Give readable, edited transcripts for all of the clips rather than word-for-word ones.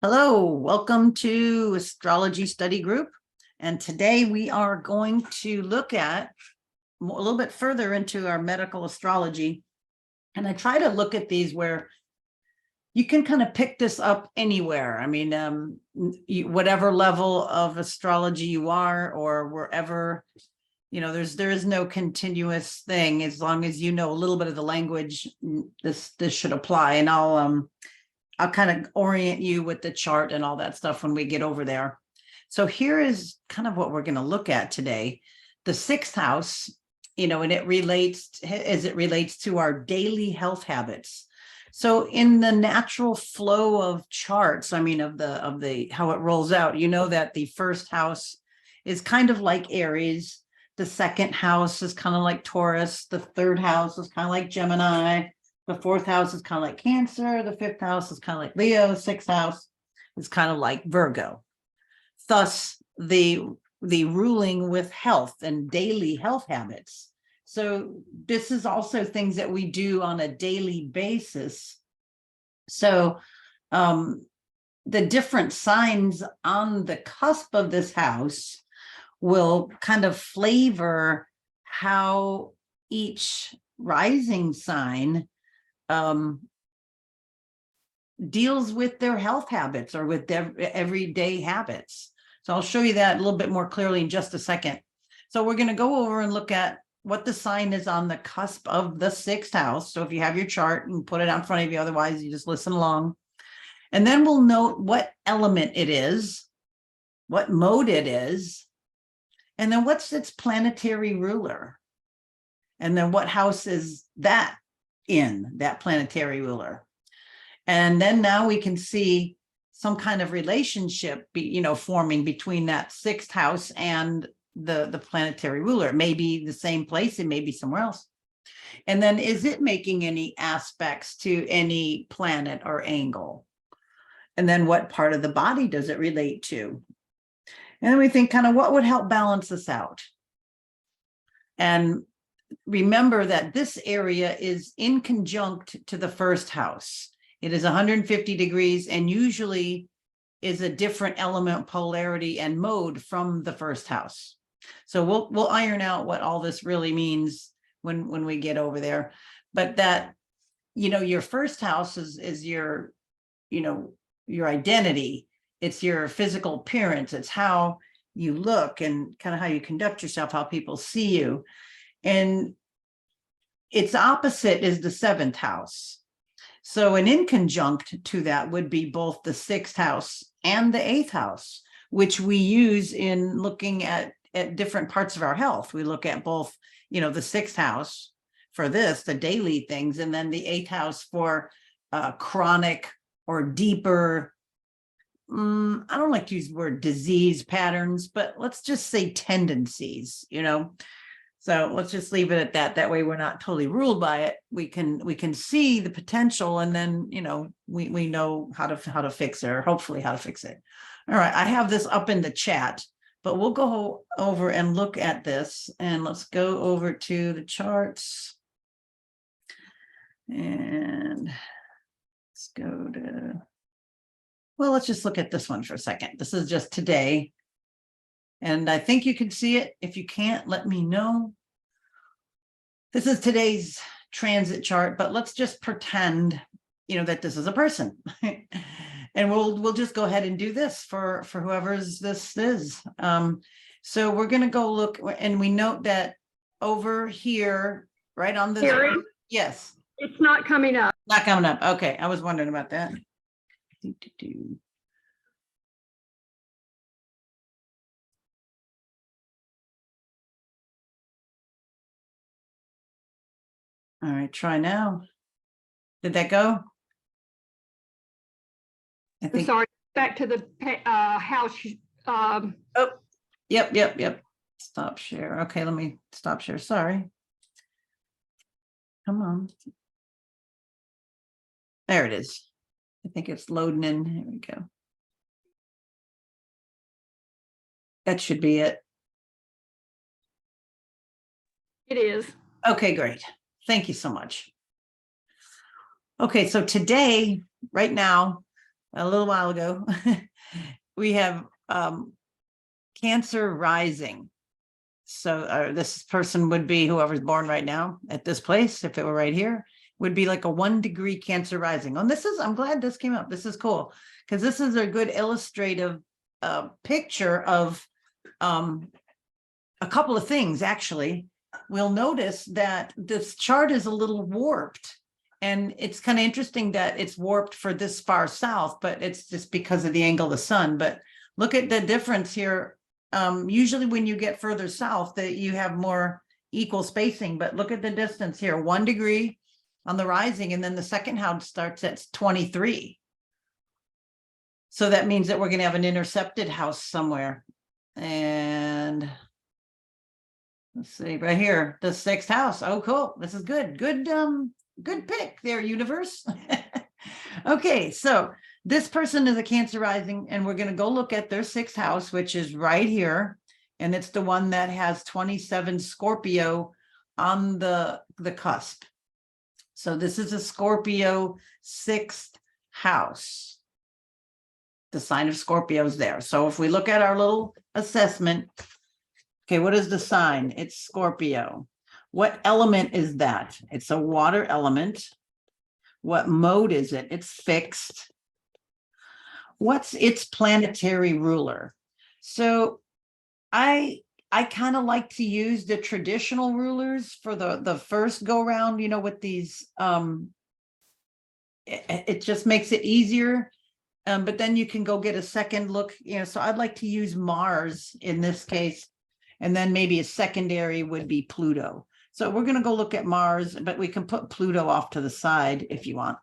Hello, welcome to Astrology Study Group. And today we are going to look at a little bit further into our medical astrology. And I try to look at these where you can kind of pick this up anywhere. I mean, whatever level of astrology you are, or wherever, there is no continuous thing. As long as you know a little bit of the language, this should apply. And I'll kind of orient you with the chart and all that stuff when we get over there. So here is kind of what we're going to look at today. The sixth house, and it relates to our daily health habits. So in the natural flow of charts, of the how it rolls out, that the first house is kind of like Aries. The second house is kind of like Taurus. The third house is kind of like Gemini. The fourth house is kind of like Cancer. The fifth house is kind of like Leo. Sixth house is kind of like Virgo. Thus, the ruling with health and daily health habits. So this is also things that we do on a daily basis. So the different signs on the cusp of this house will kind of flavor how each rising sign deals with their health habits or with their everyday habits. So I'll show you that a little bit more clearly in just a second. So we're going to go over and look at what the sign is on the cusp of the sixth house. So if you have your chart and put it out in front of you, otherwise you just listen along. And then we'll note what element it is, what mode it is, and then what's its planetary ruler. And then what house is that in, that planetary ruler. And then now we can see some kind of relationship forming between that sixth house and the planetary ruler. It may be the same place, it may be somewhere else. And then is it making any aspects to any planet or angle? And then what part of the body does it relate to? And then we think kind of what would help balance this out. And remember that this area is inconjunct to the first house. It is 150 degrees and usually is a different element, polarity, and mode from the first house. So we'll iron out what all this really means when we get over there. But that, your first house is your, your identity. It's your physical appearance. It's how you look and kind of how you conduct yourself, how people see you. And its opposite is the seventh house. So an inconjunct to that would be both the sixth house and the eighth house, which we use in looking at different parts of our health. We look at both, the sixth house for the daily things, and then the eighth house for chronic or deeper, I don't like to use the word disease patterns, but let's just say tendencies, So let's just leave it at that. That way we're not totally ruled by it. We can see the potential, and then, we know how to fix it, or hopefully how to fix it. All right, I have this up in the chat, but we'll go over and look at this, and let's go over to the charts. And let's go to, well, let's just look at this one for a second. This is just today. And I think you can see it. If you can't, let me know. This is today's transit chart, but let's just pretend, that this is a person. And we'll just go ahead and do this for whoever's this is. So we're going to go look, and we note that over here, right on this. Carrie? Yes. It's not coming up. Not coming up. Okay. I was wondering about that. All right, try now. Did that go? I think. I'm sorry. Back to the house. Oh, yep. Stop share. Okay, let me stop share. Sorry. Come on. There it is. I think it's loading in. Here we go. That should be it. It is. Okay, great. Thank you so much. Okay, so today, right now, a little while ago. We have Cancer rising. So this person would be whoever's born right now at this place. If it were right here, would be like a 1 degree Cancer rising. Oh, I'm glad this came up. This is cool because this is a good illustrative picture of a couple of things. Actually, we'll notice that this chart is a little warped, and it's kind of interesting that it's warped for this far south, but it's just because of the angle of the sun. But look at the difference here. Usually when you get further south that you have more equal spacing, but look at the distance here, 1 degree on the rising, and then the second house starts at 23. So that means that we're going to have an intercepted house somewhere. And let's see right here, the 6th house. Oh, cool. This is good. Good pick there, universe. Okay, so this person is a Cancer rising, and we're going to go look at their 6th house, which is right here. And it's the one that has 27 Scorpio on the cusp. So this is a Scorpio 6th house. The sign of Scorpio is there. So if we look at our little assessment, okay, what is the sign? It's Scorpio. What element is that? It's a water element. What mode is it? It's fixed. What's its planetary ruler? So I kind of like to use the traditional rulers for the first go round, with these it just makes it easier. But then you can go get a second look, so I'd like to use Mars in this case, and then maybe a secondary would be Pluto. So we're going to go look at Mars, but we can put Pluto off to the side if you want.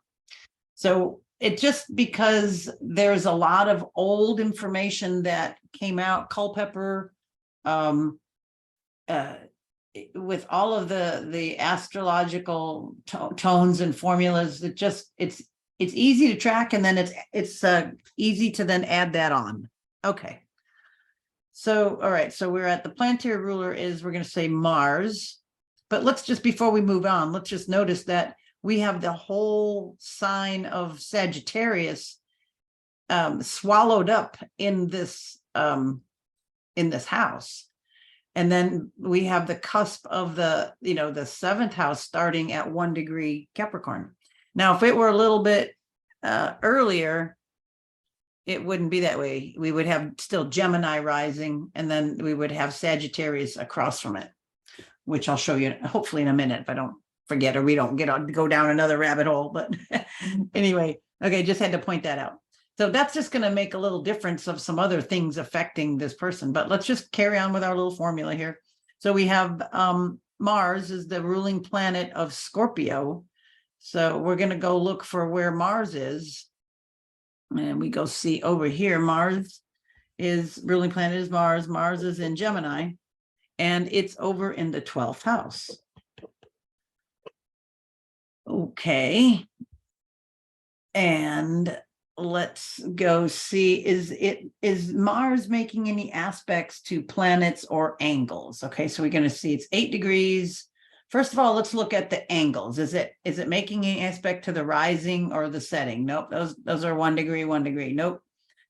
So it just because there's a lot of old information that came out, Culpeper, with all of the astrological tones and formulas, it's easy to track, and then it's easy to then add that on. Okay. So, all right. So we're at the planetary ruler we're going to say Mars, but let's just, before we move on, let's just notice that we have the whole sign of Sagittarius swallowed up in this house. And then we have the cusp of the 7th house starting at 1 degree Capricorn. Now, if it were a little bit earlier, it wouldn't be that way. We would have still Gemini rising, and then we would have Sagittarius across from it, which I'll show you hopefully in a minute if I don't forget or we don't go down another rabbit hole. But anyway, okay, just had to point that out. So that's just going to make a little difference of some other things affecting this person. But let's just carry on with our little formula here. So we have Mars is the ruling planet of Scorpio. So we're going to go look for where Mars is. And we go see over here, Mars is ruling planet is Mars. Mars is in Gemini, and it's over in the 12th house. Okay. And let's go see, is Mars making any aspects to planets or angles? Okay, so we're going to see it's 8 degrees. First of all, let's look at the angles. Is it making any aspect to the rising or the setting? Nope, those are 1 degree, 1 degree. Nope.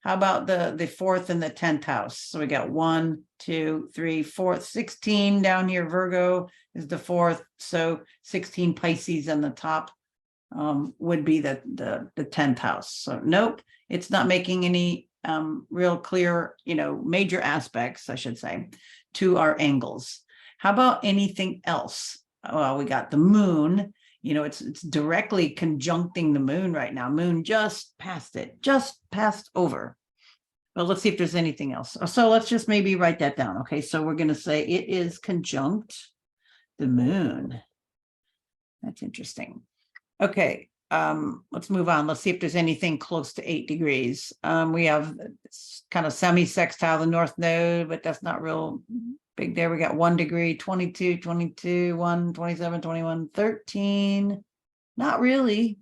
How about the 4th and the 10th house? So we got 1, 2, 3, 4, 16 down here. Virgo is the 4th, so 16 Pisces on the top would be the 10th house. So nope, it's not making any real clear, major aspects, I should say, to our angles. How about anything else? Well, we got the moon. It's directly conjuncting the moon right now. Moon just passed over. Well, let's see if there's anything else. So let's just maybe write that down. Okay, so we're going to say it is conjunct the moon. That's interesting. Okay, let's move on. Let's see if there's anything close to 8 degrees. We have kind of semi-sextile the north node, but that's not real big there. We got 1 degree, 22, 22, 1, 27, 21, 13. Not really.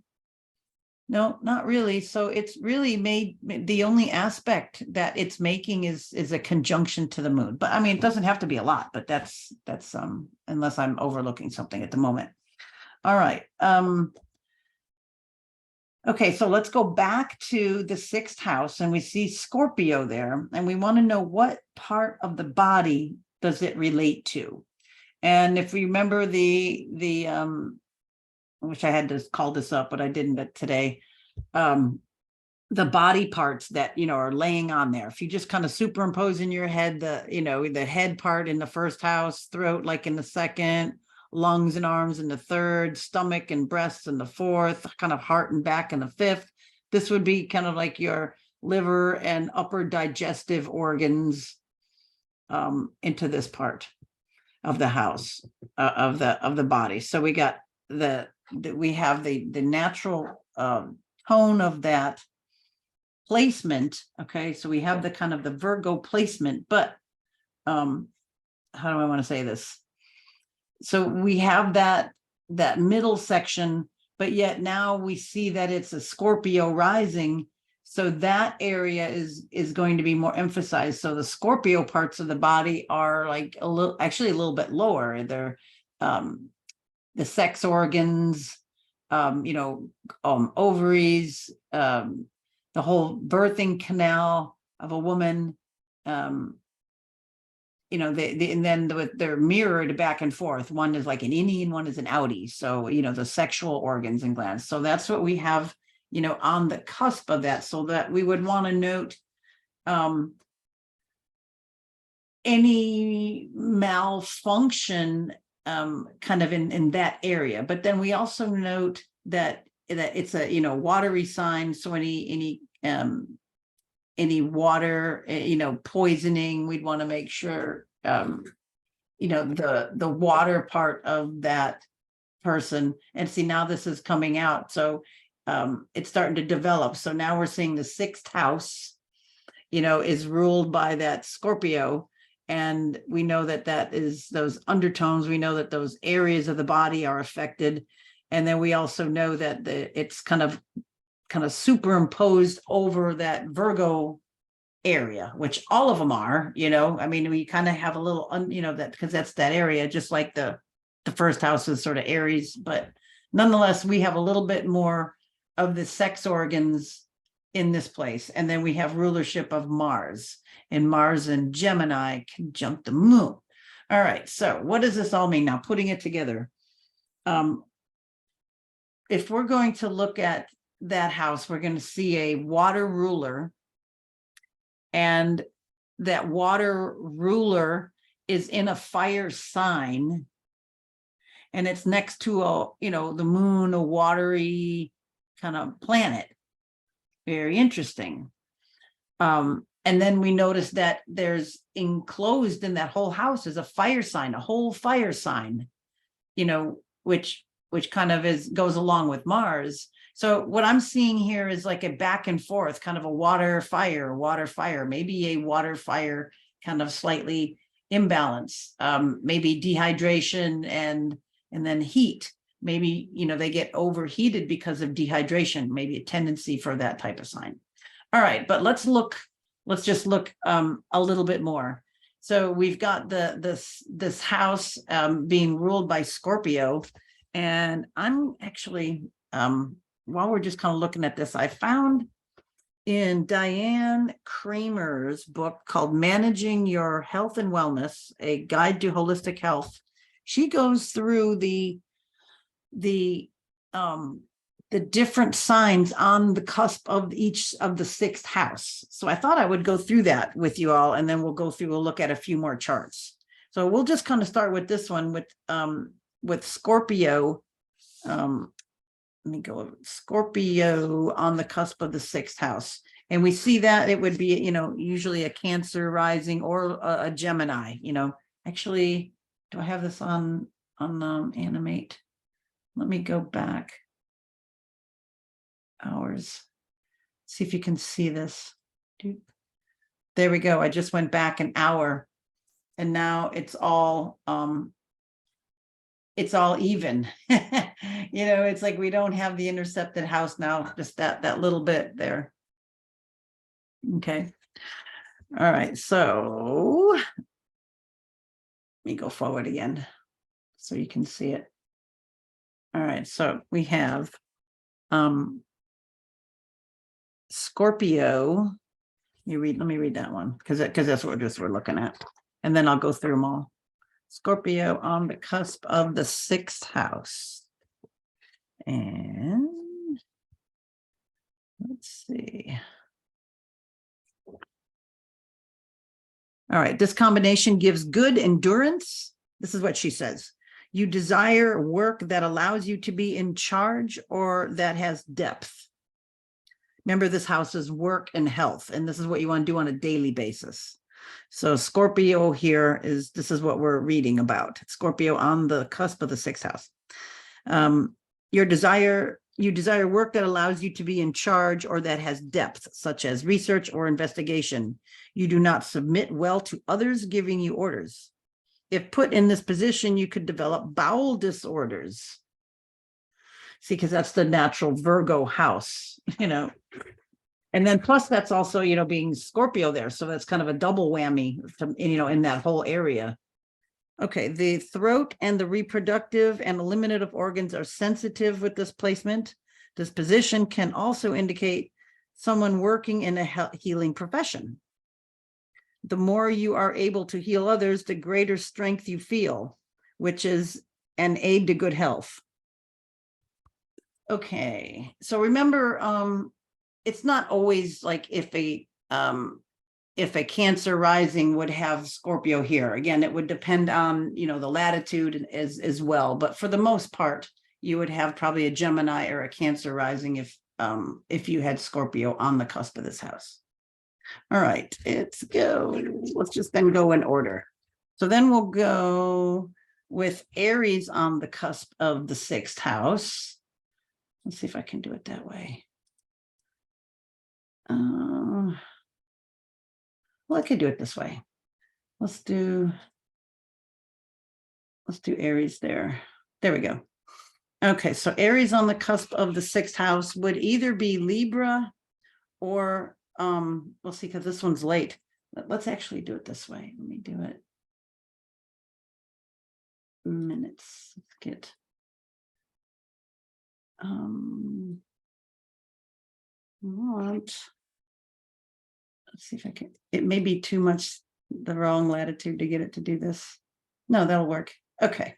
No, not really. So it's really made, the only aspect that it's making is a conjunction to the moon. But I mean, it doesn't have to be a lot, but that's unless I'm overlooking something at the moment. All right. Okay, so let's go back to the 6th house and we see Scorpio there, and we want to know what part of the body does it relate to. And if we remember I wish I had to call this up, but I didn't today. The body parts that, are laying on there. If you just kind of superimpose in your head, the head part in the 1st house, throat like in the 2nd, lungs and arms in the 3rd, stomach and breasts in the 4th, kind of heart and back in the 5th. This would be kind of like your liver and upper digestive organs into this part of the house, of the body. So we got we have the natural tone of that placement. Okay, so we have the kind of the Virgo placement, but how do I want to say this? So we have that middle section, but yet now we see that it's a Scorpio rising. So that area is going to be more emphasized. So the Scorpio parts of the body are like actually a little bit lower. They're the sex organs, ovaries, the whole birthing canal of a woman, and then they're mirrored back and forth. One is like an innie and one is an outie. So, the sexual organs and glands. So that's what we have, on the cusp of that. So that we would want to note any malfunction kind of in that area. But then we also note that it's a, watery sign. So any water, poisoning, we'd want to make sure, the water part of that person. And see, now this is coming out. So it's starting to develop. So now we're seeing the 6th house, is ruled by that Scorpio. And we know that is those undertones. We know that those areas of the body are affected. And then we also know that it's kind of superimposed over that Virgo area, which all of them are, I mean, we kind of have a little, that because that's that area, just like the 1st house is sort of Aries, but nonetheless, we have a little bit more of the sex organs in this place. And then we have rulership of Mars, and Mars and Gemini conjunct the moon. All right, so what does this all mean now, putting it together? If we're going to look at that house, we're going to see a water ruler, and that water ruler is in a fire sign, and it's next to the moon, a watery kind of planet. Very interesting. And then we notice that there's enclosed in that whole house is a fire sign, a whole fire sign, which kind of goes along with Mars. So what I'm seeing here is like a back and forth, kind of a water fire, maybe a water fire kind of slightly imbalance, maybe dehydration and then heat. Maybe, they get overheated because of dehydration, maybe a tendency for that type of sign. All right, but let's just look a little bit more. So we've got this house being ruled by Scorpio. And I'm actually, while we're just kind of looking at this, I found in Diane Kramer's book called Managing Your Health and Wellness, A Guide to Holistic Health, she goes through the different signs on the cusp of each of the 6th house. So I thought I would go through that with you all, and then we'll look at a few more charts. So we'll just kind of start with this one with Scorpio. Let me go over Scorpio on the cusp of the 6th house. And we see that it would be, usually a Cancer rising or a Gemini, actually, do I have this on animate? Let me go back. Hours. See if you can see this. There we go. I just went back an hour, and now it's all even. It's like we don't have the intercepted house now, just that little bit there. Okay. All right. So let me go forward again so you can see it. All right. So we have Scorpio. Let me read that one because that's what we're looking at. And then I'll go through them all. Scorpio on the cusp of the 6th house. And let's see. All right, this combination gives good endurance. This is what she says. You desire work that allows you to be in charge or that has depth. Remember, this house is work and health, and this is what you want to do on a daily basis. So Scorpio here this is what we're reading about. Scorpio on the cusp of the 6th house. You desire work that allows you to be in charge or that has depth, such as research or investigation. You do not submit well to others giving you orders. If put in this position, you could develop bowel disorders. See, because that's the natural Virgo house, And then plus that's also, being Scorpio there. So that's kind of a double whammy, in that whole area. Okay, the throat and the reproductive and eliminative organs are sensitive with this placement. This position can also indicate someone working in a healing profession. The more you are able to heal others, the greater strength you feel, which is an aid to good health. Okay, so remember, it's not always like if a Cancer rising would have Scorpio here. Again, it would depend on, the latitude as well. But for the most part, you would have probably a Gemini or a Cancer rising if you had Scorpio on the cusp of this house. All right, let's go. Let's just then go in order. So then we'll go with Aries on the cusp of the 6th house. Let's see if I can do it that way. Well, I could do it this way. Let's do Aries there. There we go. Okay, so Aries on the cusp of the 6th house would either be Libra or we'll see, because this one's late. Let's actually do it this way. Let me do it. Minutes. Let's get let's see if I can. It may be too much the wrong latitude to get it to do this. No, that'll work. Okay.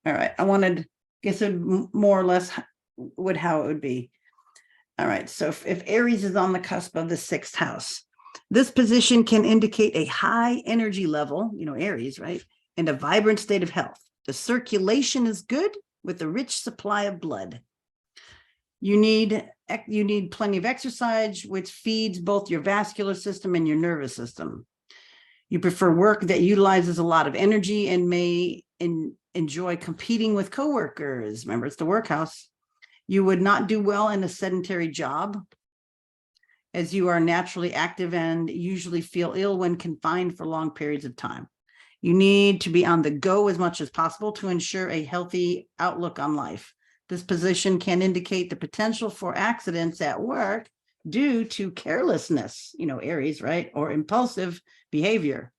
All right. I wanted, guess it more or less how it would be. All right. So if Aries is on the cusp of the 6th house, this position can indicate a high energy level, Aries, right? And a vibrant state of health. The circulation is good with a rich supply of blood. You need plenty of exercise, which feeds both your vascular system and your nervous system. You prefer work that utilizes a lot of energy and may enjoy competing with coworkers. Remember, it's the workhouse. You would not do well in a sedentary job, as you are naturally active and usually feel ill when confined for long periods of time. You need to be on the go as much as possible to ensure a healthy outlook on life. This position can indicate the potential for accidents at work due to carelessness, Aries, right? Or impulsive behavior.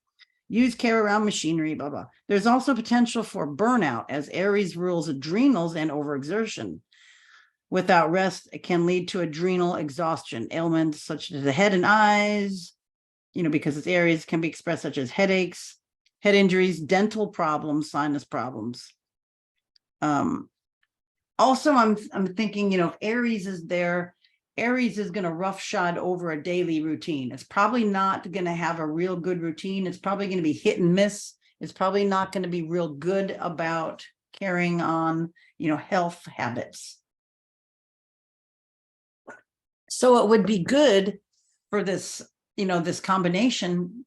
Use care around machinery, blah, blah. There's also potential for burnout, as Aries rules adrenals and overexertion. Without rest, it can lead to adrenal exhaustion. Ailments such as the head and eyes, because it's Aries, can be expressed such as headaches, head injuries, dental problems, sinus problems. Also, I'm thinking, if Aries is there, Aries is going to roughshod over a daily routine. It's probably not going to have a real good routine. It's probably going to be hit and miss. It's probably not going to be real good about carrying on, health habits. So it would be good for this, this combination,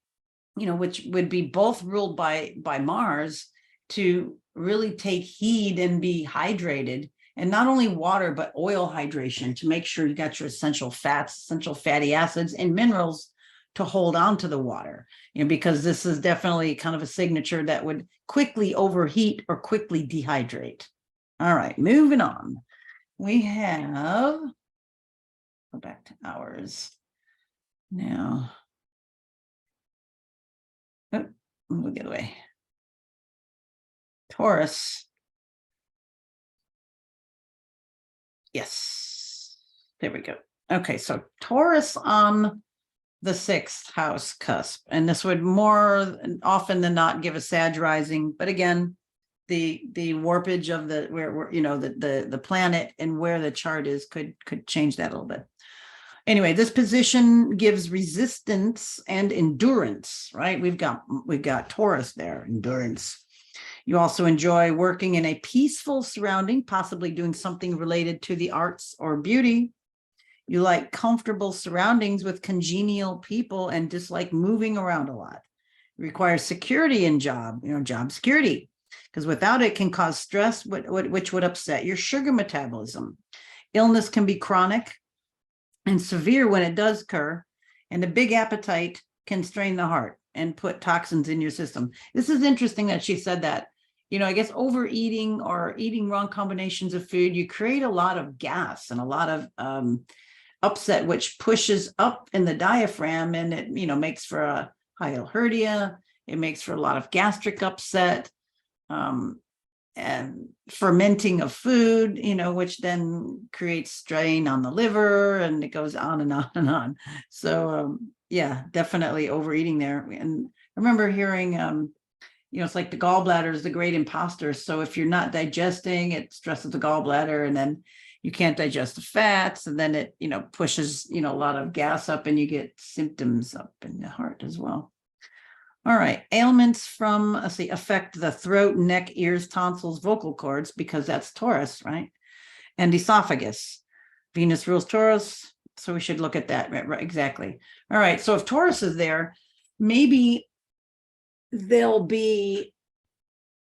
which would be both ruled by Mars, to really take heed and be hydrated. And not only water, but oil hydration to make sure you got your essential fats, essential fatty acids, and minerals to hold on to the water, because this is definitely kind of a signature that would quickly overheat or quickly dehydrate. All right, moving on. We have, go back to ours now. Oh, we'll get away. Taurus. Yes, there we go. Okay, so Taurus on the sixth house cusp, and this would more often than not give a Sag rising, but again, the warpage of the where you know the planet and where the chart is could change that a little bit. Anyway, this position gives resistance and endurance, right? We've got Taurus there, endurance. You also enjoy working in a peaceful surrounding, possibly doing something related to the arts or beauty. You like comfortable surroundings with congenial people and dislike moving around a lot. It requires security in job, job security, because without it can cause stress, which would upset your sugar metabolism. Illness can be chronic and severe when it does occur, and a big appetite can strain the heart and put toxins in your system. This is interesting that she said that. I guess overeating or eating wrong combinations of food, you create a lot of gas and a lot of upset, which pushes up in the diaphragm, and it makes for a hernia. It makes for a lot of gastric upset, and fermenting of food, which then creates strain on the liver, and it goes on and on and on. So yeah, definitely overeating there. And I remember hearing it's like the gallbladder is the great imposter. So if you're not digesting, it stresses the gallbladder, and then you can't digest the fats, and then it pushes a lot of gas up, and you get symptoms up in the heart as well. All right, ailments from affect the throat, neck, ears, tonsils, vocal cords, because that's Taurus, right? And esophagus. Venus rules Taurus, so we should look at that, right? Exactly. All right, so if Taurus is there, maybe they'll be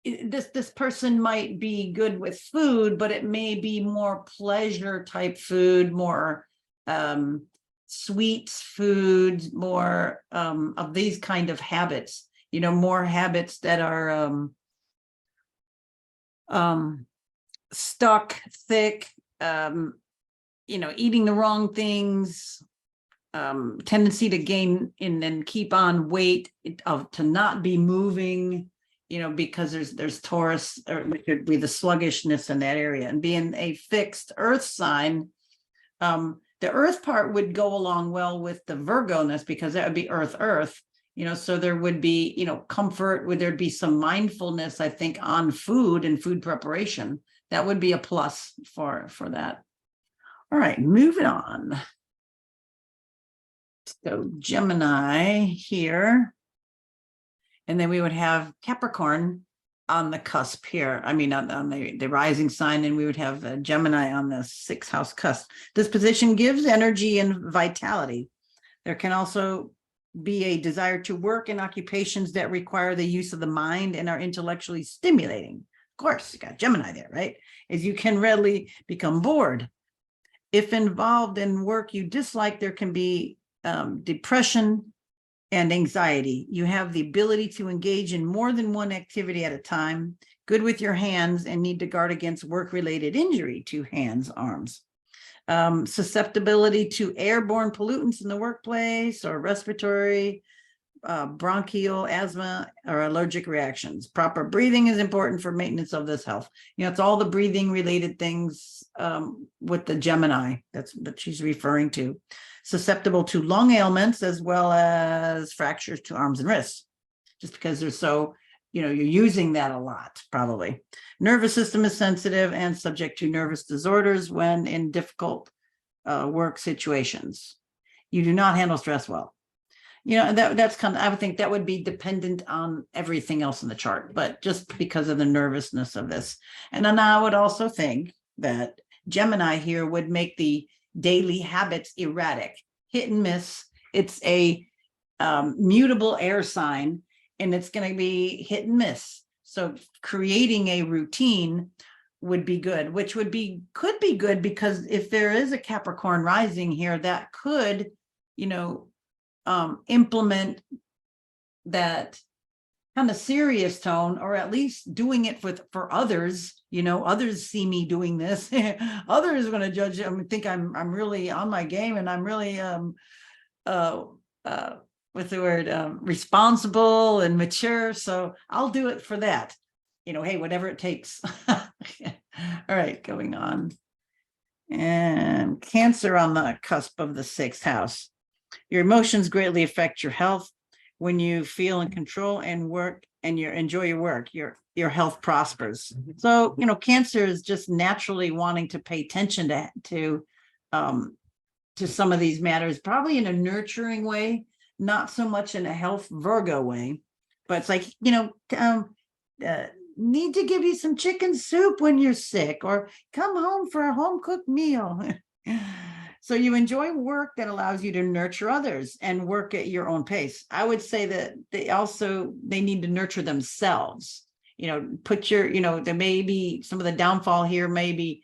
this person might be good with food, but it may be more pleasure type food, more sweets foods, more of these kind of habits, more habits that are stuck, thick, eating the wrong things, tendency to gain and keep on weight, to not be moving, because there's Taurus, or it could be the sluggishness in that area, and being a fixed earth sign, the earth part would go along well with the Virgo-ness, because that would be earth, so there would be, comfort, there'd be some mindfulness, I think, on food and food preparation. That would be a plus for that. All right, moving on. So Gemini here, and then we would have Capricorn on the cusp here. I mean, on the rising sign, and we would have Gemini on the sixth house cusp. This position gives energy and vitality. There can also be a desire to work in occupations that require the use of the mind and are intellectually stimulating. Of course, you got Gemini there, right? As you can readily become bored. If involved in work you dislike, there can be depression and anxiety. You have the ability to engage in more than one activity at a time, good with your hands, and need to guard against work-related injury to hands, arms. Susceptibility to airborne pollutants in the workplace, or respiratory, bronchial, asthma, or allergic reactions. Proper breathing is important for maintenance of this health. It's all the breathing related things with the Gemini that's what she's referring to. Susceptible to lung ailments, as well as fractures to arms and wrists, just because they're so, you're using that a lot, probably. Nervous system is sensitive and subject to nervous disorders when in difficult work situations. You do not handle stress well. That's kind of, I would think that would be dependent on everything else in the chart, but just because of the nervousness of this. And then I would also think that Gemini here would make the daily habits erratic, hit and miss. It's a mutable air sign, and it's going to be hit and miss. So creating a routine would be good, which could be good, because if there is a Capricorn rising here, that could, implement that kind of serious tone, or at least doing it for others. Others see me doing this. Others are going to judge. Think I'm really on my game, and I'm really what's the word, responsible and mature. So I'll do it for that. Hey, whatever it takes. All right, going on. And Cancer on the cusp of the sixth house. Your emotions greatly affect your health. When you feel in control and work and you enjoy your work, your health prospers. So, Cancer is just naturally wanting to pay attention to some of these matters, probably in a nurturing way, not so much in a health Virgo way, but it's like, need to give you some chicken soup when you're sick, or come home for a home cooked meal. So you enjoy work that allows you to nurture others and work at your own pace. I would say that they need to nurture themselves. There may be some of the downfall here, maybe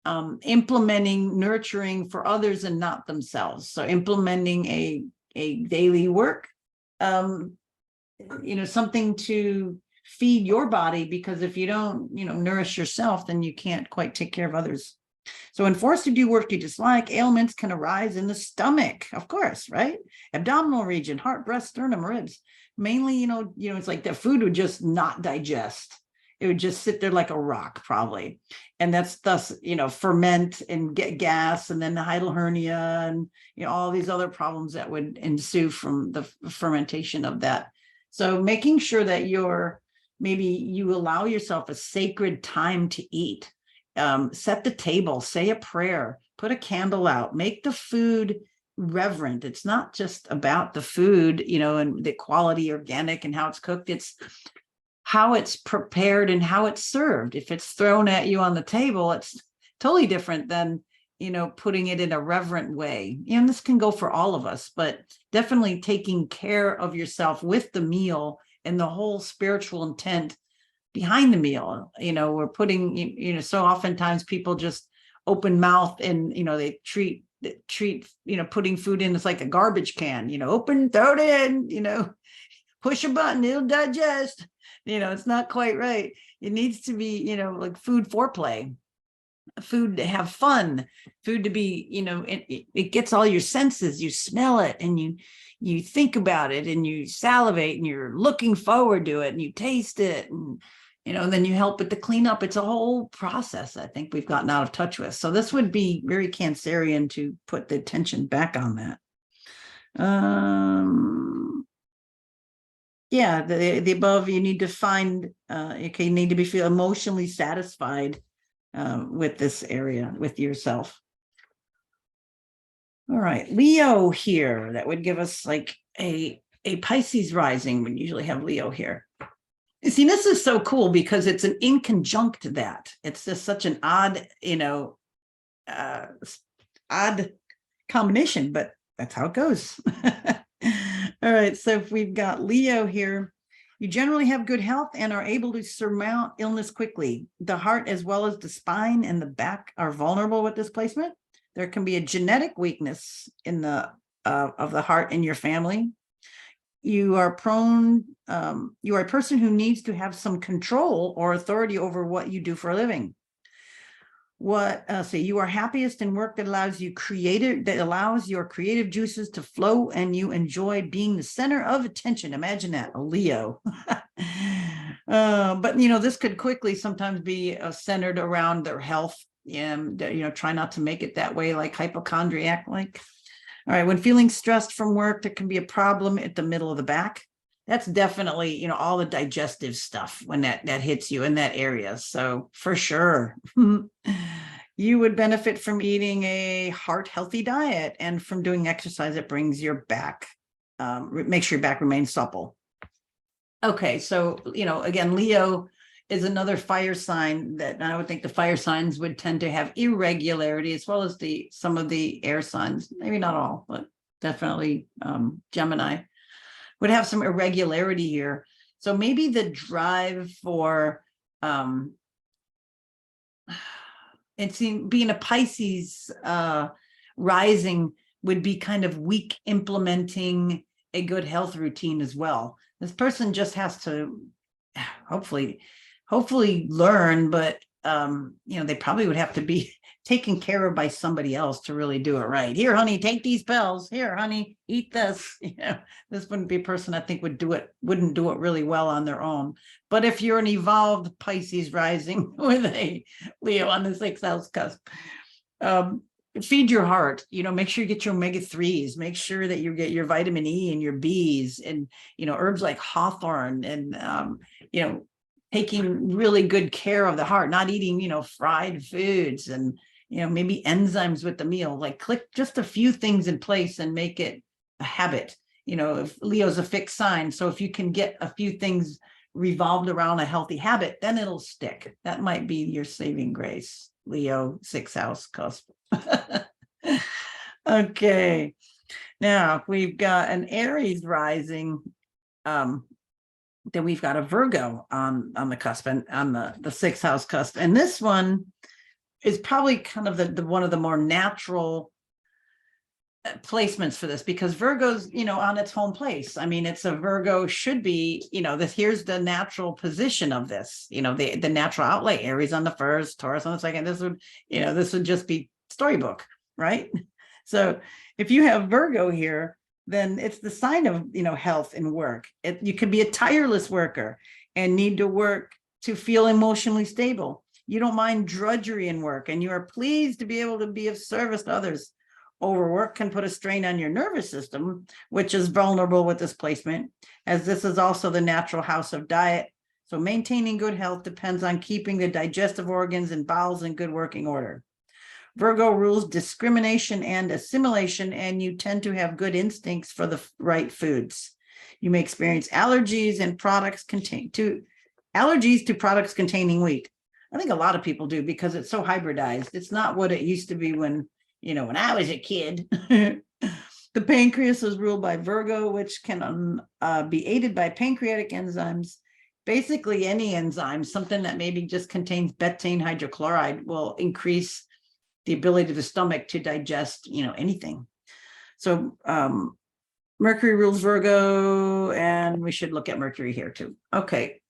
implementing nurturing for others and not themselves. So implementing a daily work, something to feed your body, because if you don't, nourish yourself, then you can't quite take care of others. So when forced to do work you dislike, ailments can arise in the stomach, of course, right? Abdominal region, heart, breast, sternum, ribs. Mainly, it's like the food would just not digest. It would just sit there like a rock, probably. And that's thus, ferment and get gas, and then the hiatal hernia, and, all these other problems that would ensue from the fermentation of that. So making sure that maybe you allow yourself a sacred time to eat. Set the table, say a prayer, put a candle out, make the food reverent. It's not just about the food, and the quality, organic, and how it's cooked. It's how it's prepared and how it's served. If it's thrown at you on the table, it's totally different than, putting it in a reverent way. And this can go for all of us, but definitely taking care of yourself with the meal and the whole spiritual intent behind the meal. We're putting, so oftentimes people just open mouth and, they treat, putting food in, it's like a garbage can, open, throw it in, push a button, it'll digest. It's not quite right. It needs to be, like food foreplay, food to have fun, food to be, it gets all your senses. You smell it and you think about it and you salivate and you're looking forward to it and you taste it, and then you help it to clean up. It's a whole process I think we've gotten out of touch with. So this would be very Cancerian to put the attention back on that. Yeah, the above, you need to find, you need to feel emotionally satisfied with this area, with yourself. All right, Leo here, that would give us like a Pisces rising. We usually have Leo here. See, this is so cool because it's an inconjunct to that. It's just such an odd, odd combination, but that's how it goes. All right, so if we've got Leo here, you generally have good health and are able to surmount illness quickly. The heart, as well as the spine and the back, are vulnerable with this placement. There can be a genetic weakness in the of the heart in your family. You are prone, you are a person who needs to have some control or authority over what you do for a living. So you are happiest in work that allows your creative juices to flow, and you enjoy being the center of attention. Imagine that, a Leo. But this could quickly sometimes be centered around their health, and try not to make it that way, like hypochondriac. Like, all right, when feeling stressed from work, there can be a problem at the middle of the back. That's definitely, all the digestive stuff when that hits you in that area. So for sure, you would benefit from eating a heart healthy diet and from doing exercise that brings your back, makes your back remain supple. Okay, so, again, Leo is another fire sign that I would think the fire signs would tend to have irregularity, as well as some of the air signs, maybe not all, but definitely Gemini would have some irregularity here. So maybe the drive for being a Pisces rising would be kind of weak implementing a good health routine as well. This person just has to hopefully learn, but they probably would have to be taken care of by somebody else to really do it right. Here, honey, take these pills. Here, honey, eat this. This wouldn't be a person I think wouldn't do it really well on their own. But if you're an evolved Pisces rising with a Leo on the 6th house cusp, feed your heart, make sure you get your omega-3s, make sure that you get your vitamin E and your Bs, and, herbs like hawthorn, and, taking really good care of the heart, not eating, fried foods, and, maybe enzymes with the meal. Like, click just a few things in place and make it a habit. If Leo's a fixed sign, so if you can get a few things revolved around a healthy habit, then it'll stick. That might be your saving grace, Leo, 6th house cusp. Okay, now we've got an Aries rising, then we've got a Virgo on the cusp, and on the 6th house cusp, and this one is probably kind of the one of the more natural placements for this, because Virgo's, on its home place. I mean, it's a Virgo should be, here's the natural position of this, the natural outlay. Aries on the first, Taurus on the second. This would just be storybook, right? So if you have Virgo here, then it's the sign of, health and work. You could be a tireless worker and need to work to feel emotionally stable. You don't mind drudgery in work, and you are pleased to be able to be of service to others. Overwork can put a strain on your nervous system, which is vulnerable with this placement, as this is also the natural house of diet. So maintaining good health depends on keeping the digestive organs and bowels in good working order. Virgo rules discrimination and assimilation, and you tend to have good instincts for the right foods. You may experience allergies to products containing wheat. I think a lot of people do, because it's so hybridized. It's not what it used to be when I was a kid. The pancreas is ruled by Virgo, which can be aided by pancreatic enzymes. Basically, any enzyme, something that maybe just contains betaine hydrochloride, will increase the ability of the stomach to digest, anything. So Mercury rules Virgo, and we should look at Mercury here too. Okay.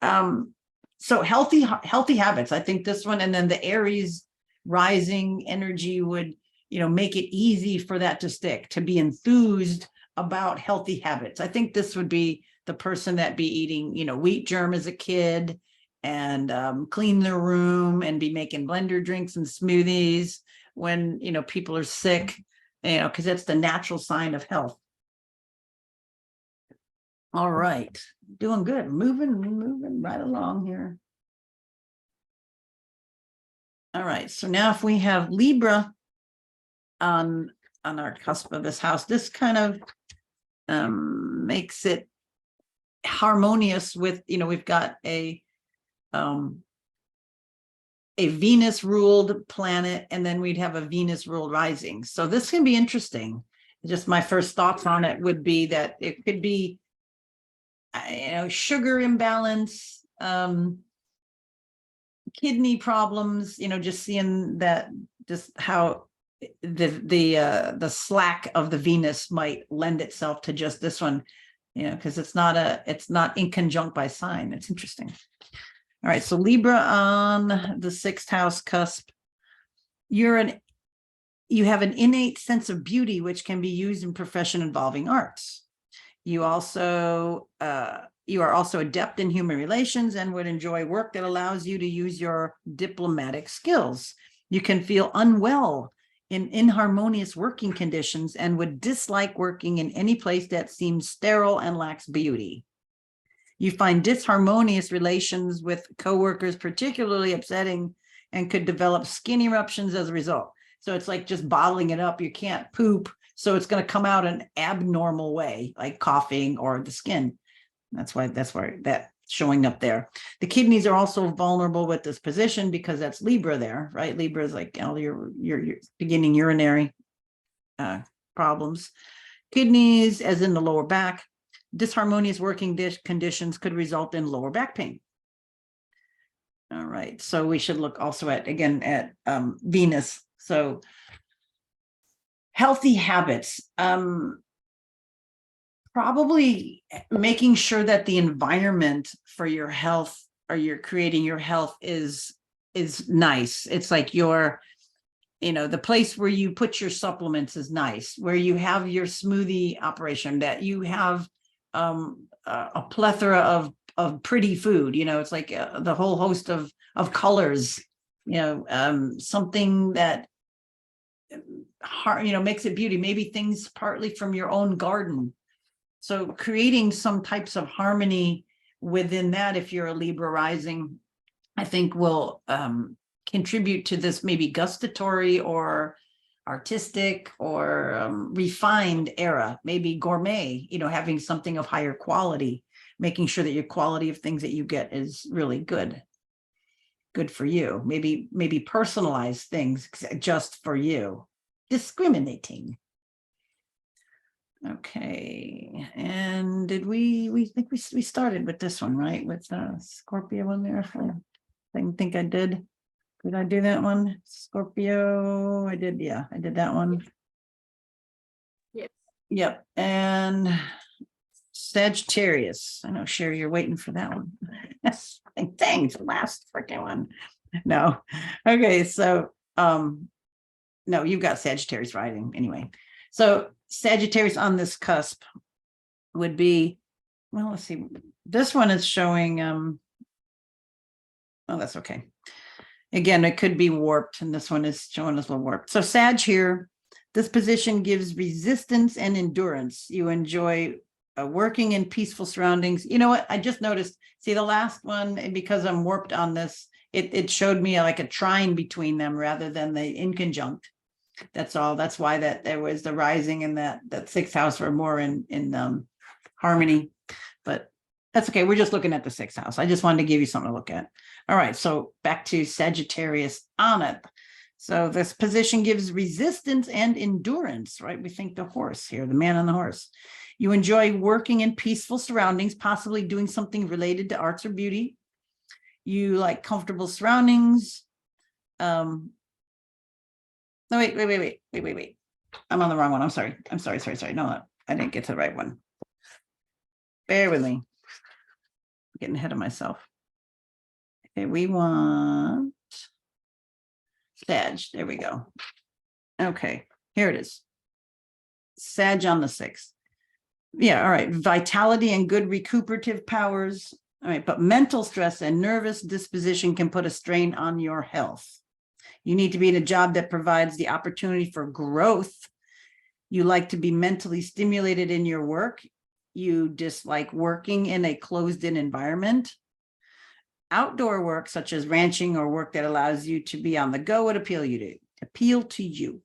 So healthy habits. I think this one, and then the Aries rising energy would, make it easy for that to stick, to be enthused about healthy habits. I think this would be the person that be eating, wheat germ as a kid, and clean their room, and be making blender drinks and smoothies when, people are sick, because that's the natural sign of health. All right, doing good, moving right along here. All right, so now if we have Libra on our cusp of this house, this kind of makes it harmonious with, we've got a Venus ruled planet, and then we'd have a Venus ruled rising. So this can be interesting. Just my first thoughts on it would be that it could be, sugar imbalance, kidney problems, just seeing that, just how the slack of the Venus might lend itself to just this one, because it's not inconjunct by sign. It's interesting. All right, so Libra on the 6th house cusp, you have an innate sense of beauty, which can be used in profession involving arts. You are also adept in human relations and would enjoy work that allows you to use your diplomatic skills. You can feel unwell in inharmonious working conditions and would dislike working in any place that seems sterile and lacks beauty. You find disharmonious relations with coworkers particularly upsetting and could develop skin eruptions as a result. So it's like just bottling it up. You can't poop, so it's going to come out an abnormal way, like coughing or the skin. That's why that's showing up there. The kidneys are also vulnerable with this position, because that's Libra there, right? Libra is like all your beginning urinary problems. Kidneys, as in the lower back, disharmonious working conditions could result in lower back pain. All right, so we should look also at Venus. So healthy habits, probably making sure that the environment for your health, or you're creating your health, is nice. It's like the place where you put your supplements is nice, where you have your smoothie operation, that you have a plethora of pretty food, it's like the whole host of colors, something that makes it beauty, maybe things partly from your own garden. So creating some types of harmony within that, if you're a Libra rising, I think will contribute to this maybe gustatory or artistic or refined era, maybe gourmet, having something of higher quality, making sure that your quality of things that you get is really good for you. Maybe personalized things just for you, discriminating. Okay, and did we think we started with this one, right? With Scorpio in there. I think I did. Did I do that one? Scorpio, I did. Yeah, I did that one. Yes. Yep, and Sagittarius. I know, Sherry, you're waiting for that one. Dang, it's the last freaking one. No. Okay, so no, you've got Sagittarius rising anyway. So Sagittarius on this cusp would be, well, let's see. This one is showing oh, that's okay. Again, it could be warped, and this one is showing us a little warped. So Sag here, this position gives resistance and endurance. You enjoy working in peaceful surroundings. You know what? I just noticed, see the last one, and because I'm warped on this, it showed me like a trine between them rather than the inconjunct. That's all. That's why that there was the rising and that sixth house were more in harmony. But that's okay. We're just looking at the sixth house. I just wanted to give you something to look at. All right. So back to Sagittarius on it. So this position gives resistance and endurance, right? We think the horse here, the man on the horse. You enjoy working in peaceful surroundings, possibly doing something related to arts or beauty. You like comfortable surroundings. No, wait. I'm on the wrong one. I'm sorry. No, I didn't get to the right one. Bear with me. I'm getting ahead of myself. Okay, we want Sag. There we go. Okay, here it is. Sag on the 6th. Yeah, all right. Vitality and good recuperative powers. All right, but mental stress and nervous disposition can put a strain on your health. You need to be in a job that provides the opportunity for growth. You like to be mentally stimulated in your work. You dislike working in a closed-in environment. Outdoor work, such as ranching or work that allows you to be on the go, would appeal to you.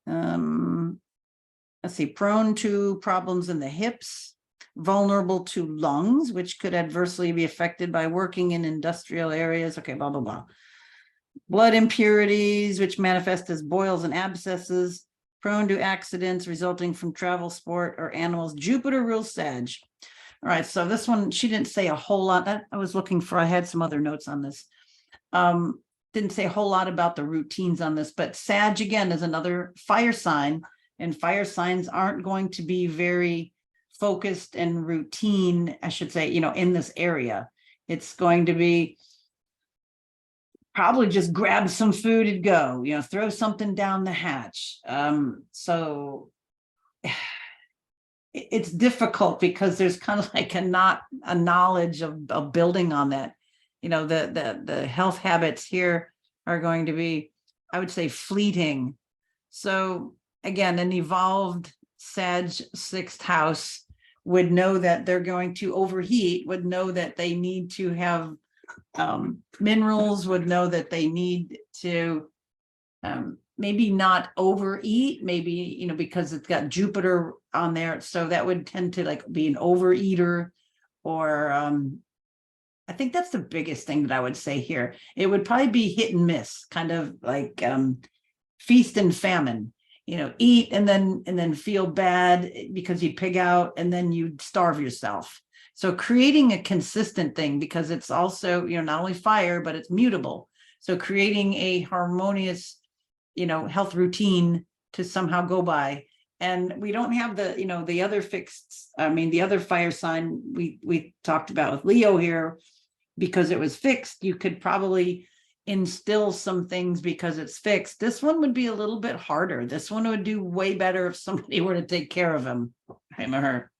Let's see, prone to problems in the hips, vulnerable to lungs, which could adversely be affected by working in industrial areas. Okay, blah, blah, blah. Blood impurities, which manifest as boils and abscesses, prone to accidents resulting from travel, sport, or animals. Jupiter rules Sag. All right, so this one, she didn't say a whole lot. I was looking for, I had some other notes on this. Didn't say a whole lot about the routines on this, but Sag, again, is another fire sign, and fire signs aren't going to be very focused and routine, I should say, in this area. It's going to be probably just grab some food and go, throw something down the hatch. So it's difficult because there's kind of like a knowledge of building on that. The health habits here are going to be, I would say, fleeting. So again, an evolved Sag 6th house would know that they're going to overheat, would know that they need to have minerals, would know that they need to maybe not overeat, maybe, because it's got Jupiter on there. So that would tend to like be an overeater, or I think that's the biggest thing that I would say here. It would probably be hit and miss, kind of like feast and famine, eat and then feel bad because you pig out and then you starve yourself. So creating a consistent thing, because it's also, not only fire, but it's mutable. So creating a harmonious, health routine to somehow go by. And we don't have the, the other the other fire sign we talked about with Leo here, because it was fixed. You could probably instill some things because it's fixed. This one would be a little bit harder. This one would do way better if somebody were to take care of him or her.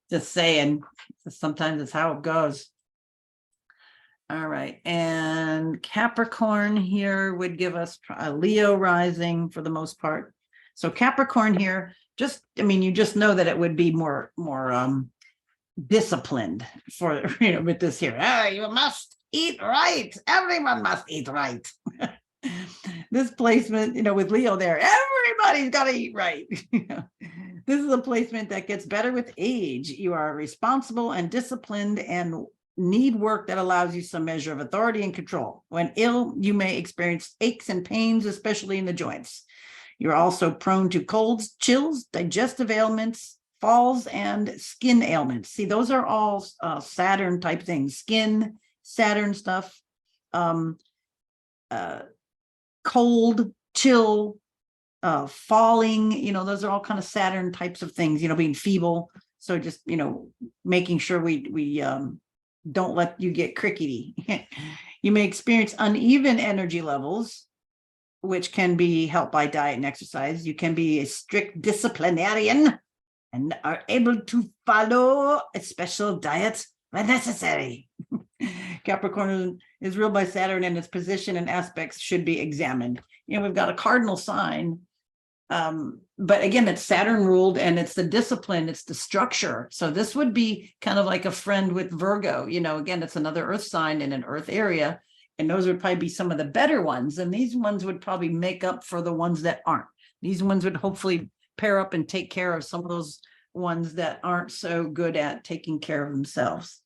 Just saying, sometimes it's how it goes. All right, and Capricorn here would give us a Leo rising for the most part. So Capricorn here, you just know that it would be more disciplined for, with this here. You must eat right. Everyone must eat right. This placement, with Leo there, everybody's got to eat right. This is a placement that gets better with age. You are responsible and disciplined and need work that allows you some measure of authority and control. When ill, you may experience aches and pains, especially in the joints. You're also prone to colds, chills, digestive ailments, falls, and skin ailments. See, those are all Saturn type things, skin, Saturn stuff, cold, chill, falling, those are all kind of Saturn types of things, being feeble. So just, making sure we don't let you get crickety. You may experience uneven energy levels, which can be helped by diet and exercise. You can be a strict disciplinarian and are able to follow a special diet when necessary. Capricorn is ruled by Saturn, and its position and aspects should be examined. We've got a cardinal sign, but again, it's Saturn ruled, and it's the discipline, it's the structure. So this would be kind of like a friend with Virgo. Again, it's another earth sign in an earth area, and those would probably be some of the better ones. And these ones would probably make up for the ones that aren't. These ones would hopefully pair up and take care of some of those ones that aren't so good at taking care of themselves.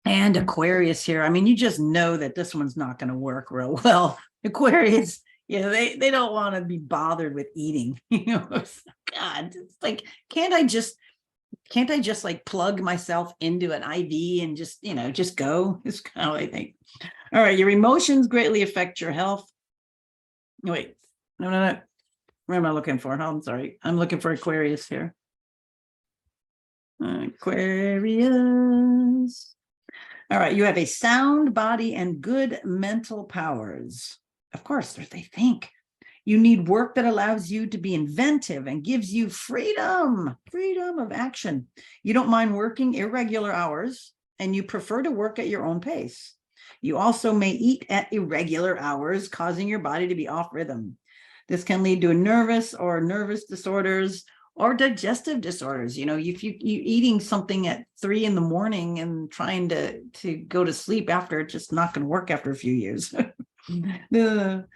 And Aquarius here. You just know that this one's not going to work real well. Aquarius, they don't want to be bothered with eating. God, it's like, can't I just like plug myself into an IV and just go? It's kind of what I think. All right, your emotions greatly affect your health. Wait, no. Where am I looking for? Oh, I'm sorry. I'm looking for Aquarius here. Aquarius. All right, you have a sound body and good mental powers. Of course, they think. You need work that allows you to be inventive and gives you freedom of action. You don't mind working irregular hours, and you prefer to work at your own pace. You also may eat at irregular hours, causing your body to be off rhythm. This can lead to nervous disorders or digestive disorders. If you eating something at 3 a.m. and trying to go to sleep after, it's just not going to work after a few years. The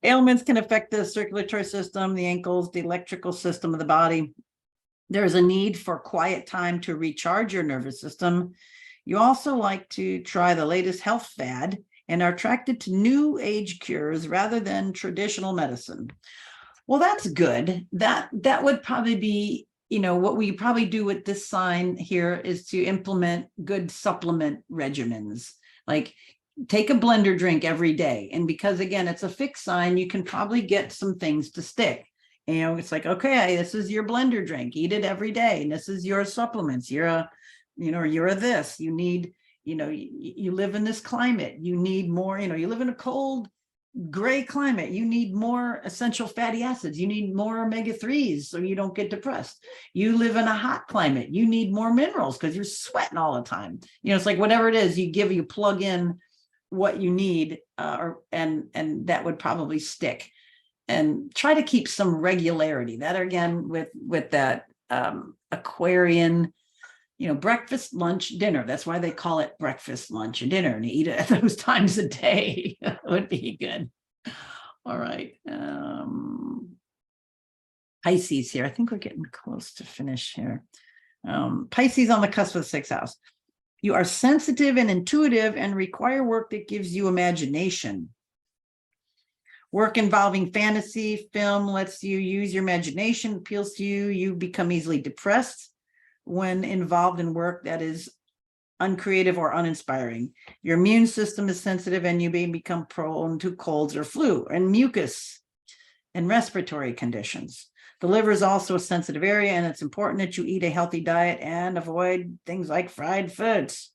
ailments can affect the circulatory system, the ankles, the electrical system of the body. There's a need for quiet time to recharge your nervous system. You also like to try the latest health fad and are attracted to new age cures rather than traditional medicine. Well, that's good. That would probably be, what we probably do with this sign here is to implement good supplement regimens, like take a blender drink every day. And because again, it's a fixed sign, you can probably get some things to stick. It's like, okay, this is your blender drink, eat it every day. And this is your supplements. You're a this, you need, you live in this climate, you need more, you live in a cold, gray climate, you need more essential fatty acids, you need more omega-3s so you don't get depressed. You live in a hot climate, you need more minerals because you're sweating all the time. It's like whatever it is you plug in what you need, and that would probably stick. And try to keep some regularity. That again with that Aquarian, breakfast, lunch, dinner. That's why they call it breakfast, lunch, and dinner, and eat it at those times a day. Would be good. All right. Pisces here. I think we're getting close to finish here. Pisces on the cusp of the 6th house. You are sensitive and intuitive and require work that gives you imagination. Work involving fantasy, film lets you use your imagination, appeals to you. You become easily depressed when involved in work that is uncreative or uninspiring. Your immune system is sensitive and you may become prone to colds or flu and mucus and respiratory conditions. The liver is also a sensitive area, and it's important that you eat a healthy diet and avoid things like fried foods.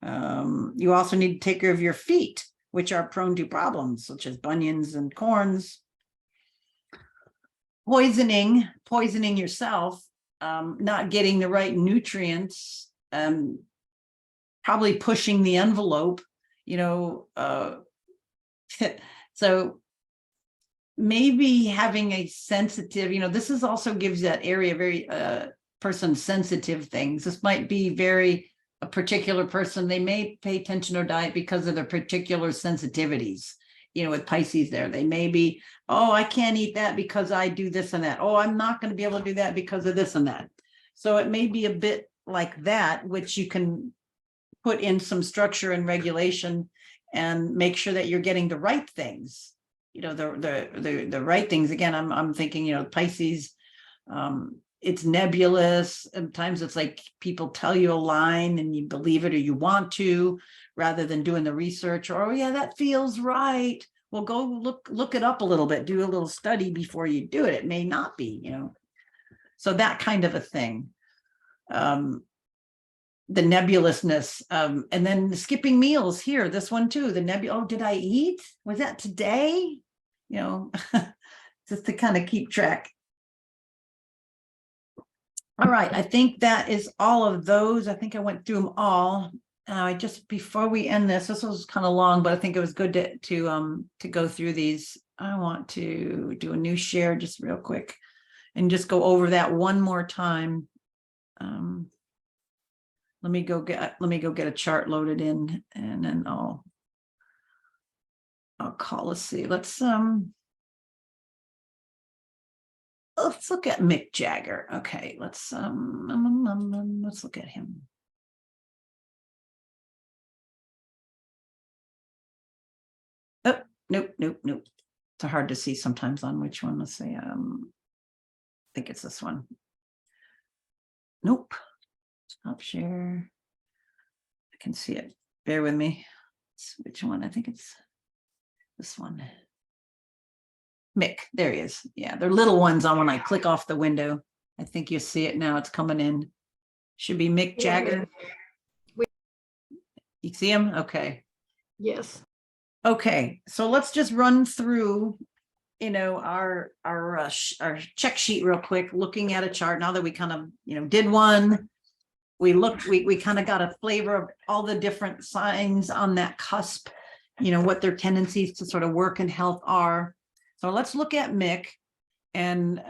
You also need to take care of your feet, which are prone to problems such as bunions and corns. Poisoning yourself, not getting the right nutrients, probably pushing the envelope, so maybe having a sensitive, this is also gives that area very person sensitive things. This might be very a particular person. They may pay attention to diet because of their particular sensitivities. With Pisces there, they may be, oh, I can't eat that because I do this and that. Oh, I'm not going to be able to do that because of this and that. So it may be a bit like that, which you can put in some structure and regulation and make sure that you're getting the right things. The right things. Again, I'm thinking, Pisces, it's nebulous. Sometimes it's like people tell you a line and you believe it or you want to, rather than doing the research, or, oh yeah, that feels right. Well, go look it up a little bit, do a little study before you do it. It may not be, so that kind of a thing. The nebulousness, and then skipping meals here, this one too, the nebula. Oh, did I eat? Was that today? Just to kind of keep track. All right, I think that is all of those. I think I went through them all. Just before we end this was kind of long, but I think it was good to go through these. I want to do a new share just real quick and just go over that one more time. Let me go get a chart loaded in, and then I'll call. Let's see. Let's look at Mick Jagger. Okay, let's look at him. Oh, nope. It's hard to see sometimes on which one. Let's say I think it's this one. Nope. Stop share. I can see it. Bear with me. Which one? I think it's this one. Mick, there he is. Yeah, they're little ones on when I click off the window. I think you see it now. It's coming in. Should be Mick Jagger. You see him? Okay. Yes. Okay, so let's just run through, our check sheet real quick, looking at a chart. Now that we kind of, did one, we kind of got a flavor of all the different signs on that cusp, what their tendencies to sort of work and health are. So let's look at Mick, and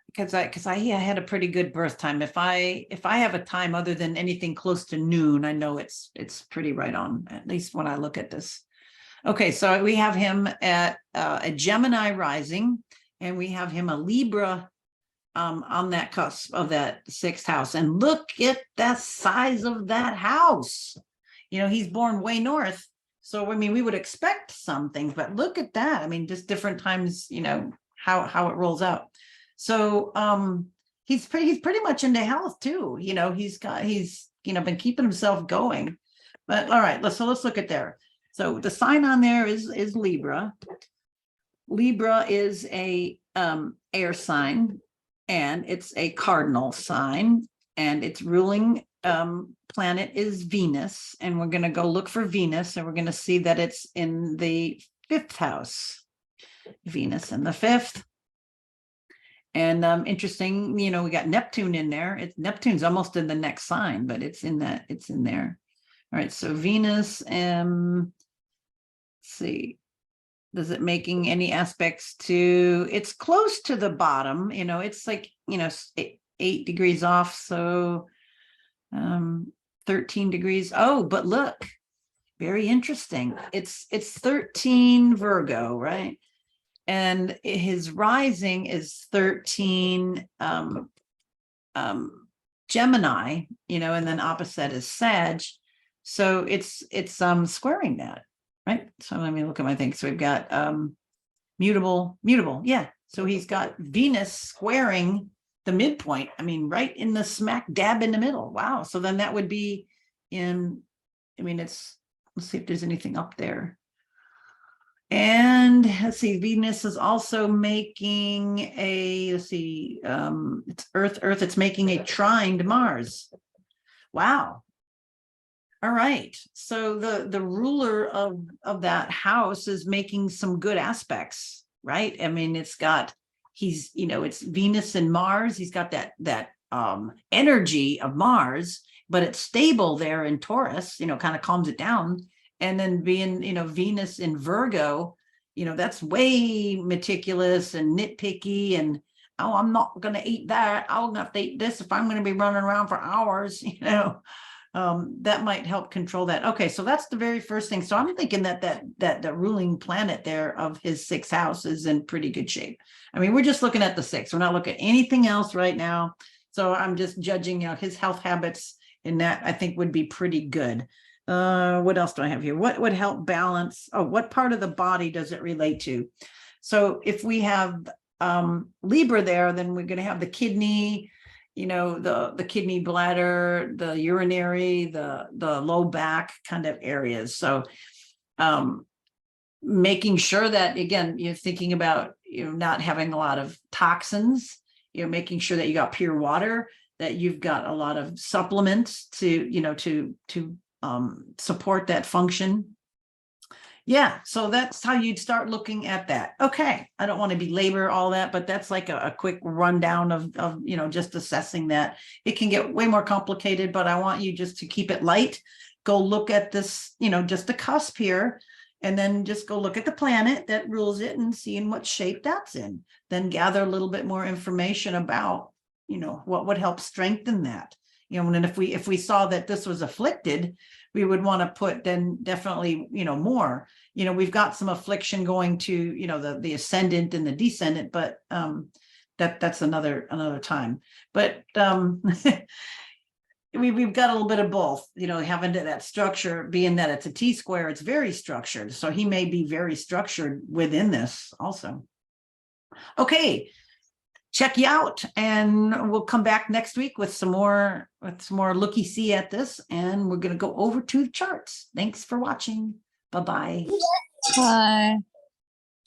because I had a pretty good birth time. If I have a time other than anything close to noon, I know it's pretty right on, at least when I look at this. Okay, so we have him at a Gemini rising, and we have him a Libra on that cusp of that sixth house. And look at the size of that house. He's born way north. So, we would expect some things, but look at that. Just different times, how it rolls out. So he's pretty much into health too. He's been keeping himself going. But all right, let's look at there. So the sign on there is Libra. Libra is a air sign, and it's a cardinal sign, and its ruling planet is Venus. And we're going to go look for Venus, and we're going to see that it's in the fifth house. Venus in the fifth. And interesting, we got Neptune in there. Neptune's almost in the next sign, but it's in there. All right, so Venus, let's see, does it making any aspects to, it's close to the bottom, it's like, 8 degrees off, so 13 degrees. Oh, but look, very interesting. It's 13 Virgo, right? And his rising is 13 Gemini, and then opposite is Sag. So it's squaring that, right? So let me look at my thing. So we've got mutable. Yeah. So he's got Venus squaring the midpoint. Right in the smack dab in the middle. Wow. So then that would be let's see if there's anything up there. And let's see, Venus is also making it's Earth, it's making a trine to Mars. Wow. All right. So the ruler of that house is making some good aspects, right? It's Venus and Mars. He's got that energy of Mars, but it's stable there in Taurus, kind of calms it down. And then being, Venus in Virgo, that's way meticulous and nitpicky and, oh, I'm not going to eat that. I'll have to eat this if I'm going to be running around for hours, that might help control that. Okay, so that's the very first thing. So I'm thinking that the ruling planet there of his sixth house is in pretty good shape. I mean, we're just looking at the sixth. We're not looking at anything else right now. So I'm just judging his health habits, and that I think would be pretty good. What else do I have here? What would help balance? Oh, what part of the body does it relate to? So if we have Libra there, then we're going to have the kidney, the kidney, bladder, the urinary, the low back kind of areas. So making sure that, again, you're thinking about not having a lot of toxins, making sure that you got pure water, that you've got a lot of supplements to support that function. Yeah, so that's how you'd start looking at that. Okay, I don't want to belabor all that, but that's like a quick rundown of just assessing that. It can get way more complicated, but I want you just to keep it light. Go look at this, just the cusp here, and then just go look at the planet that rules it and seeing what shape that's in. Then gather a little bit more information about, what would help strengthen that. And if we saw that this was afflicted, we would want to put then definitely, more, we've got some affliction going to, the ascendant and the descendant, but that's another time. But we've got a little bit of both, having that structure, being that it's a T-square, it's very structured. So he may be very structured within this also. Okay. Check you out, and we'll come back next week with some more looky-see at this, and we're going to go over to the charts. Thanks for watching. Bye-bye. Bye.